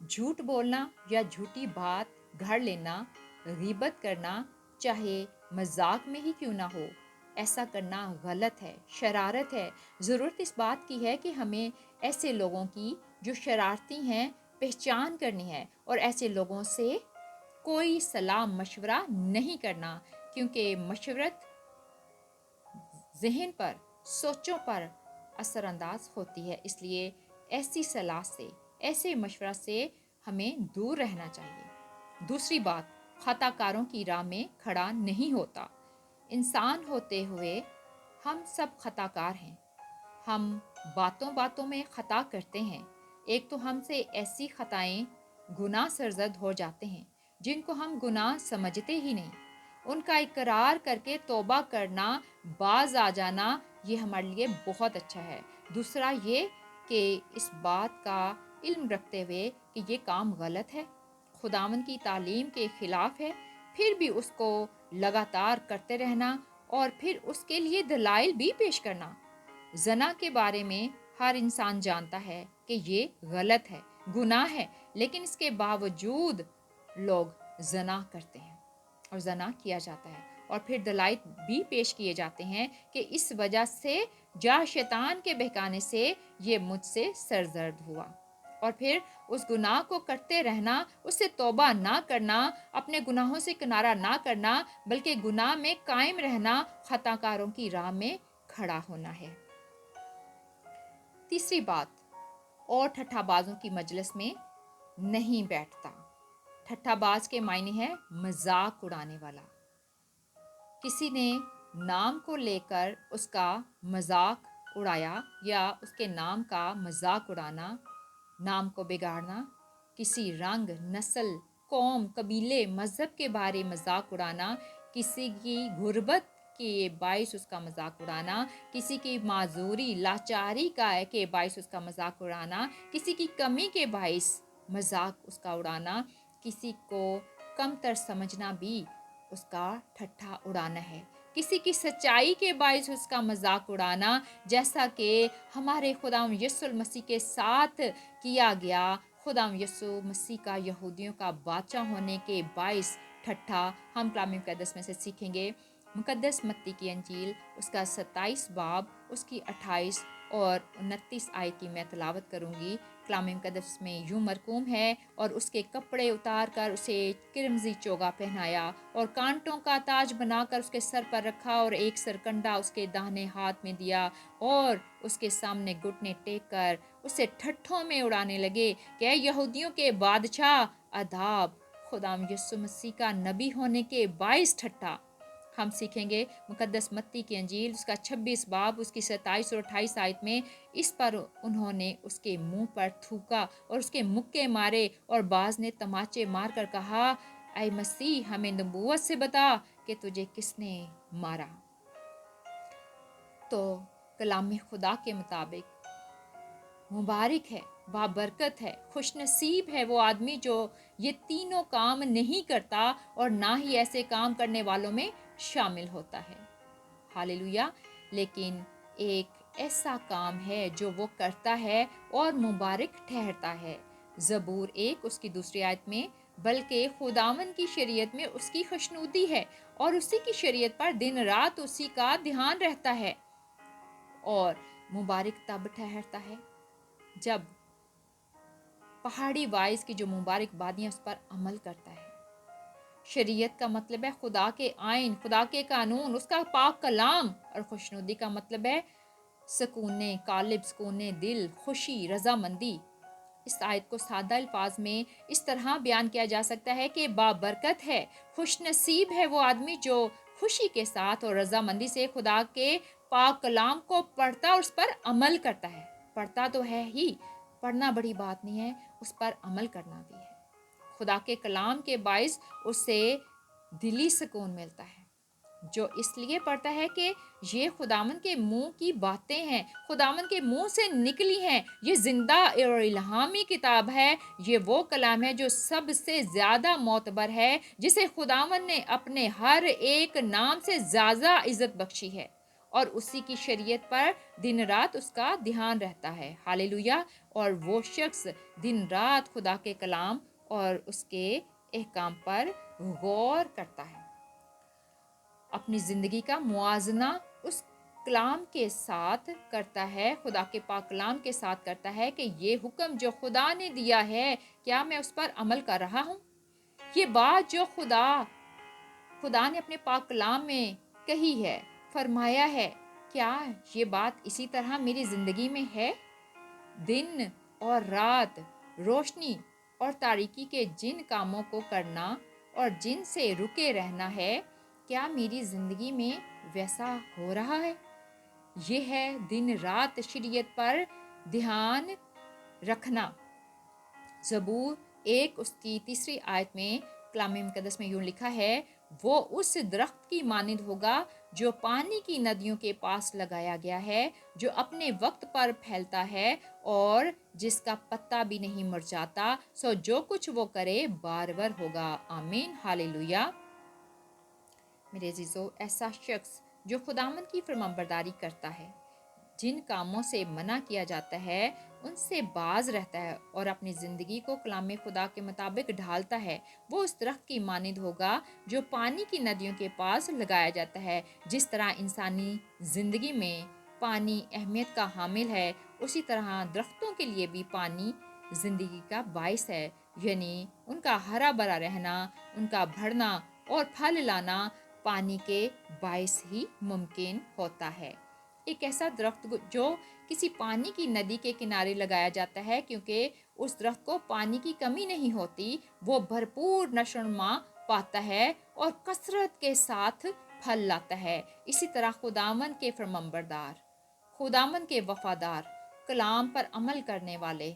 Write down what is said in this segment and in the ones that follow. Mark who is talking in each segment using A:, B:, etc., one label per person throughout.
A: جھوٹ بولنا یا جھوٹی بات گھڑ لینا، غیبت کرنا، چاہے مذاق میں ہی کیوں نہ ہو، ایسا کرنا غلط ہے، شرارت ہے۔ ضرورت اس بات کی ہے کہ ہمیں ایسے لوگوں کی جو شرارتی ہیں پہچان کرنی ہے، اور ایسے لوگوں سے کوئی صلاح مشورہ نہیں کرنا، کیونکہ مشورت ذہن پر، سوچوں پر اثر انداز ہوتی ہے۔ اس لیے ایسی صلاح سے، ایسے مشورہ سے ہمیں دور رہنا چاہیے۔ دوسری بات، خطا کاروں کی راہ میں کھڑا نہیں ہوتا۔ انسان ہوتے ہوئے ہم سب خطا کار ہیں۔ ہم باتوں باتوں میں خطا کرتے ہیں۔ ایک تو ہم سے ایسی خطائیں گناہ سرزد ہو جاتے ہیں جن کو ہم گناہ سمجھتے ہی نہیں۔ ان کا اقرار کر کے توبہ کرنا، باز آ جانا، یہ ہمارے لیے بہت اچھا ہے۔ دوسرا یہ کہ اس بات کا علم رکھتے ہوئے کہ یہ کام غلط ہے، خداوند کی تعلیم کے خلاف ہے، پھر بھی اس کو لگاتار کرتے رہنا، اور پھر اس کے لیے دلائل بھی پیش کرنا۔ زنا کے بارے میں ہر انسان جانتا ہے کہ یہ غلط ہے، گناہ ہے، لیکن اس کے باوجود لوگ زنا کرتے ہیں اور زنا کیا جاتا ہے، اور پھر دلائل بھی پیش کیے جاتے ہیں کہ اس وجہ سے، جا شیطان کے بہکانے سے یہ مجھ سے سرزد ہوا۔ اور پھر اس گناہ کو کرتے رہنا، اس سے توبہ نہ کرنا، اپنے گناہوں سے کنارہ نہ کرنا، بلکہ گناہ میں قائم رہنا، خطا کاروں کی راہ میں کھڑا ہونا ہے۔ تیسری بات، اور ٹھٹھا بازوں کی مجلس میں نہیں بیٹھتا۔ ٹھٹھا باز کے معنی ہے مذاق اڑانے والا۔ کسی نے نام کو لے کر اس کا مذاق اڑایا یا اس کے نام کا مذاق اڑانا، نام کو بگاڑنا، کسی رنگ، نسل، قوم، قبیلے، مذہب کے بارے مذاق اڑانا، کسی کی غربت کے باعث اس کا مذاق اڑانا، کسی کی معذوری، لاچاری کے باعث اس کا مذاق اڑانا، کسی کی کمی کے باعث مذاق اس کا اڑانا، کسی کو کم تر سمجھنا بھی اس کا ٹھٹھا اڑانا ہے۔ کسی کی سچائی کے باعث اس کا مذاق اڑانا، جیسا کہ ہمارے خداوند یسوع المسیح کے ساتھ کیا گیا۔ خداوند یسوع مسیح کا یہودیوں کا بادشاہ ہونے کے باعث ٹھٹھا ہم کلام مقدس میں سے سیکھیں گے۔ مقدس متی کی انجیل، اس کا 27 باب، اس کی 28 اور 29 آیت کی میں تلاوت کروں گی۔ کلام مقدس میں یوں مرقوم ہے، اور اس کے کپڑے اتار کر اسے کرمزی چوگا پہنایا، اور کانٹوں کا تاج بنا کر اس کے سر پر رکھا، اور ایک سرکنڈا اس کے داہنے ہاتھ میں دیا، اور اس کے سامنے گھٹنے ٹیک کر اسے ٹھٹھوں میں اڑانے لگے کہ اے یہودیوں کے بادشاہ، آداب! خداوند یسوع مسیح کا نبی ہونے کے باعث ٹھٹھا۔ ہم سیکھیں گے مقدس متی کی انجیل، اس کا 26 باب، اس کی 27 اور 28 آیت میں، اس پر انہوں نے اس کے منہ پر تھوکا اور اس کے مکے مارے، اور بعض نے تماچے مار کر کہا، اے مسیح، ہمیں نبوت سے بتا کہ تجھے کس نے مارا۔ تو کلام خدا کے مطابق مبارک ہے، بابرکت ہے، خوش نصیب ہے وہ آدمی جو یہ تینوں کام نہیں کرتا اور نہ ہی ایسے کام کرنے والوں میں شامل ہوتا ہے۔ ہاللویا! لیکن ایک ایسا کام ہے جو وہ کرتا ہے اور مبارک ٹھہرتا ہے۔ زبور 1 اس کی 2 آیت میں، بلکہ خداوند کی شریعت میں اس کی خوشنودی ہے، اور اسی کی شریعت پر دن رات اسی کا دھیان رہتا ہے۔ اور مبارک تب ٹھہرتا ہے جب پہاڑی وائز کی جو مبارک بادیاں اس پر عمل کرتا ہے۔ شریعت کا مطلب ہے خدا کے آئین، خدا کے قانون، اس کا پاک کلام، اور خوشنودی کا مطلب ہے سکون قالب، سکون دل، خوشی، رضامندی۔ اس آیت کو سادہ الفاظ میں اس طرح بیان کیا جا سکتا ہے کہ بابرکت ہے، خوش نصیب ہے وہ آدمی جو خوشی کے ساتھ اور رضامندی سے خدا کے پاک کلام کو پڑھتا اور اس پر عمل کرتا ہے۔ پڑھتا تو ہے ہی، پڑھنا بڑی بات نہیں ہے، اس پر عمل کرنا بھی ہے۔ خدا کے کلام کے باعث اسے دلی سکون ملتا ہے، جو اس لیے پڑھتا ہے کہ یہ خداوند کے منہ کی باتیں ہیں، خداوند کے منہ سے نکلی ہیں، یہ زندہ اور الہامی کتاب ہے، یہ وہ کلام ہے جو سب سے زیادہ معتبر ہے، جسے خداوند نے اپنے ہر ایک نام سے زیادہ عزت بخشی ہے، اور اسی کی شریعت پر دن رات اس کا دھیان رہتا ہے۔ ہاللویا! اور وہ شخص دن رات خدا کے کلام اور اس کے احکام پر غور کرتا ہے، اپنی زندگی کا موازنہ اس کلام کے ساتھ کرتا ہے، خدا کے پاک کلام کے ساتھ کرتا ہے کہ یہ حکم جو خدا نے دیا ہے کیا میں اس پر عمل کر رہا ہوں؟ یہ بات جو خدا نے اپنے پاک کلام میں کہی ہے، فرمایا ہے، کیا یہ بات اسی طرح میری زندگی میں ہے؟ دن اور رات، روشنی اور تاریکی کے جن کاموں کو کرنا اور جن سے رکے رہنا ہے، کیا میری زندگی میں ویسا ہو رہا ہے؟ یہ ہے دن رات شریعت پر دھیان رکھنا۔ زبور 1 اس کی 3 آیت میں کلام مقدس میں یوں لکھا ہے، وہ اس درخت کی مانند ہوگا جو پانی کی ندیوں کے پاس لگایا گیا ہے، جو اپنے وقت پر پھیلتا ہے اور جس کا پتا بھی نہیں مرجھاتا، سو جو کچھ وہ کرے بارور ہوگا۔ آمین، ہالےلویا۔ میرے عزیزو، ایسا شخص جو خداوند کی فرمانبرداری کرتا ہے، جن کاموں سے منع کیا جاتا ہے ان سے باز رہتا ہے اور اپنی زندگی کو کلام خدا کے مطابق ڈھالتا ہے، وہ اس درخت کی مانند ہوگا جو پانی کی ندیوں کے پاس لگایا جاتا ہے۔ جس طرح انسانی زندگی میں پانی اہمیت کا حامل ہے، اسی طرح درختوں کے لیے بھی پانی زندگی کا باعث ہے، یعنی ان کا ہرا بھرا رہنا، ان کا بڑھنا اور پھل لانا پانی کے باعث ہی ممکن ہوتا ہے۔ ایک ایسا درخت جو کسی پانی کی ندی کے کنارے لگایا جاتا ہے، کیونکہ اس درخت کو پانی کی کمی نہیں ہوتی، وہ بھرپور نشو و نما پاتا ہے اور کثرت کے ساتھ پھل لاتا ہے۔ اسی طرح خداوند کے فرمانبردار، خداوند کے وفادار، کلام پر عمل کرنے والے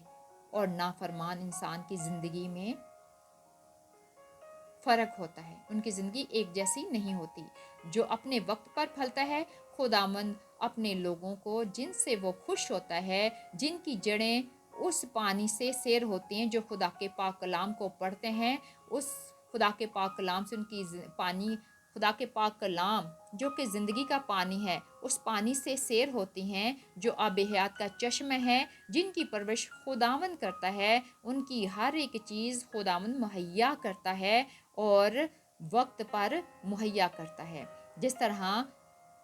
A: اور نافرمان انسان کی زندگی میں فرق ہوتا ہے، ان کی زندگی ایک جیسی نہیں ہوتی۔ جو اپنے وقت پر پھلتا ہے، خداوند اپنے لوگوں کو جن سے وہ خوش ہوتا ہے، جن کی جڑیں اس پانی سے سیر ہوتی ہیں جو خدا کے پاک کلام کو پڑھتے ہیں، اس خدا کے پاک کلام سے ان کی پانی، خدا کے پاک کلام جو کہ زندگی کا پانی ہے، اس پانی سے سیر ہوتی ہیں، جو آب حیات کا چشمہ ہے، جن کی پرورش خداوند کرتا ہے، ان کی ہر ایک چیز خداوند مہیا کرتا ہے اور وقت پر مہیا کرتا ہے۔ جس طرح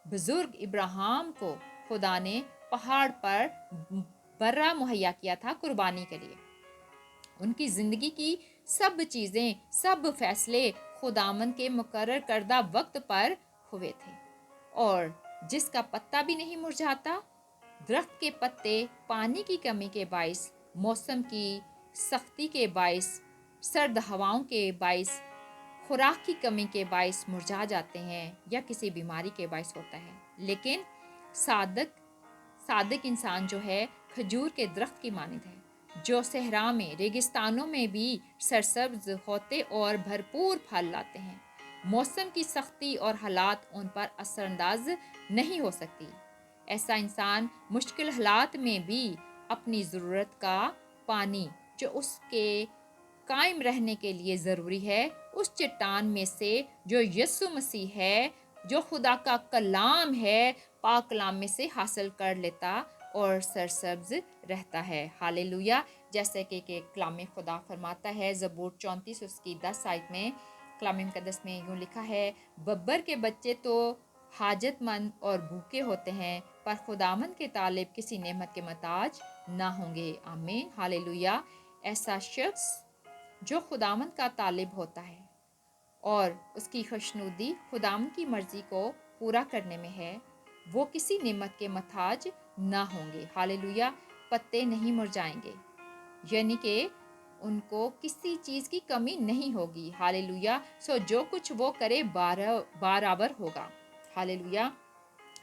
A: بزرگ ابراہیم کو خدا نے پہاڑ پر برہ مہیا کیا تھا قربانی کے لیے، ان کی زندگی کی سب چیزیں، سب فیصلے خداوند کے مقرر کردہ وقت پر ہوئے تھے، اور جس کا پتا بھی نہیں مرجھاتا۔ درخت کے پتے پانی کی کمی کے باعث، موسم کی سختی کے باعث، سرد ہواؤں کے باعث، خوراک کی کمی کے باعث مرجھا جاتے ہیں یا کسی بیماری کے باعث ہوتا ہے، لیکن صادق انسان جو ہے کھجور کے درخت کی مانند ہے، جو صحرا میں، ریگستانوں میں بھی سرسبز ہوتے اور بھرپور پھل لاتے ہیں۔ موسم کی سختی اور حالات ان پر اثر انداز نہیں ہو سکتی۔ ایسا انسان مشکل حالات میں بھی اپنی ضرورت کا پانی جو اس کے قائم رہنے کے لیے ضروری ہے، اس چٹان میں سے جو یسوع مسیح ہے، جو خدا کا کلام ہے، پاک کلام میں سے حاصل کر لیتا اور سرسبز رہتا ہے۔ ہالےلویا۔ جیسے کہ کلام خدا فرماتا ہے زبور 34 اس کی 10 آیت میں، کلام مقدس میں یوں لکھا ہے، ببر کے بچے تو حاجت مند اور بھوکے ہوتے ہیں، پر خداوند کے طالب کسی نعمت کے محتاج نہ ہوں گے۔ آمین، ہالےلویا۔ ایسا شخص جو خداوند کا طالب ہوتا ہے اور اس کی خوشنودی خداوند کی مرضی کو پورا کرنے میں ہے، وہ کسی نعمت کے محتاج نہ ہوں گے۔ ہالےلویا۔ پتے نہیں مرجھائیں گے، یعنی کہ ان کو کسی چیز کی کمی نہیں ہوگی۔ ہالےلویا۔ سو جو کچھ وہ کرے برابر ہوگا۔ ہالےلویا۔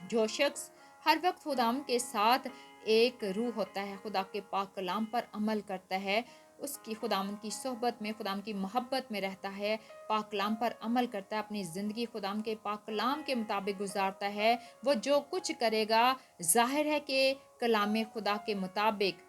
A: جو شخص ہر وقت خداوند کے ساتھ ایک روح ہوتا ہے، خدا کے پاک کلام پر عمل کرتا ہے، اس کی خداوند کی صحبت میں، خداوند کی محبت میں رہتا ہے، پاک کلام پر عمل کرتا ہے، اپنی زندگی خداوند کے پاک کلام کے مطابق گزارتا ہے، وہ جو کچھ کرے گا ظاہر ہے کہ کلام خدا کے مطابق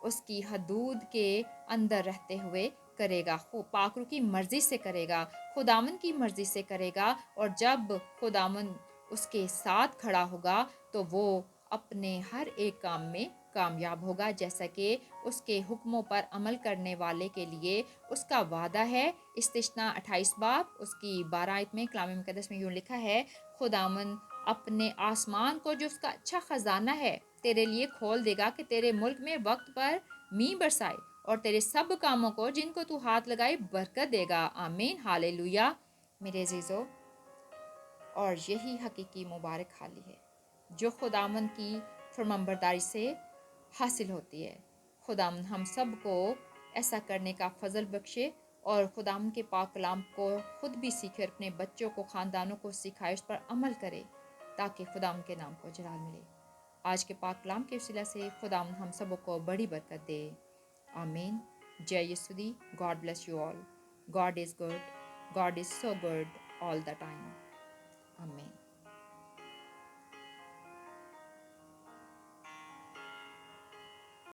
A: اس کی حدود کے اندر رہتے ہوئے کرے گا، پاک روح کی مرضی سے کرے گا، خداوند کی مرضی سے کرے گا، اور جب خداوند اس کے ساتھ کھڑا ہوگا تو وہ اپنے ہر ایک کام میں کامیاب ہوگا، جیسا کہ اس کے حکموں پر عمل کرنے والے کے لیے اس کا وعدہ ہے۔ استثنا 28 باب اس کی 12 آیت میں کلام مقدس میں یوں لکھا ہے، خداوند اپنے آسمان کو جو اس کا اچھا خزانہ ہے تیرے لیے کھول دے گا کہ تیرے ملک میں وقت پر می برسائے، اور تیرے سب کاموں کو جن کو تو ہاتھ لگائے برکت دے گا۔ آمین، ہالےلویا۔ میرے عزیزو، اور یہی حقیقی مبارک حالی ہے جو خداوند کی فرمانبرداری سے حاصل ہوتی ہے۔ خداوند ہم سب کو ایسا کرنے کا فضل بخشے، اور خداوند کے پاک کلام کو خود بھی سیکھے، اپنے بچوں کو، خاندانوں کو سکھائے، اس پر عمل کرے، تاکہ خداوند کے نام کو جلال ملے۔ آج کے پاک کلام کے وسیلہ سے خداوند ہم سب کو بڑی برکت دے۔ آمین۔ جے یسوع، God bless you all. God is good, God is so good all the time. آمین۔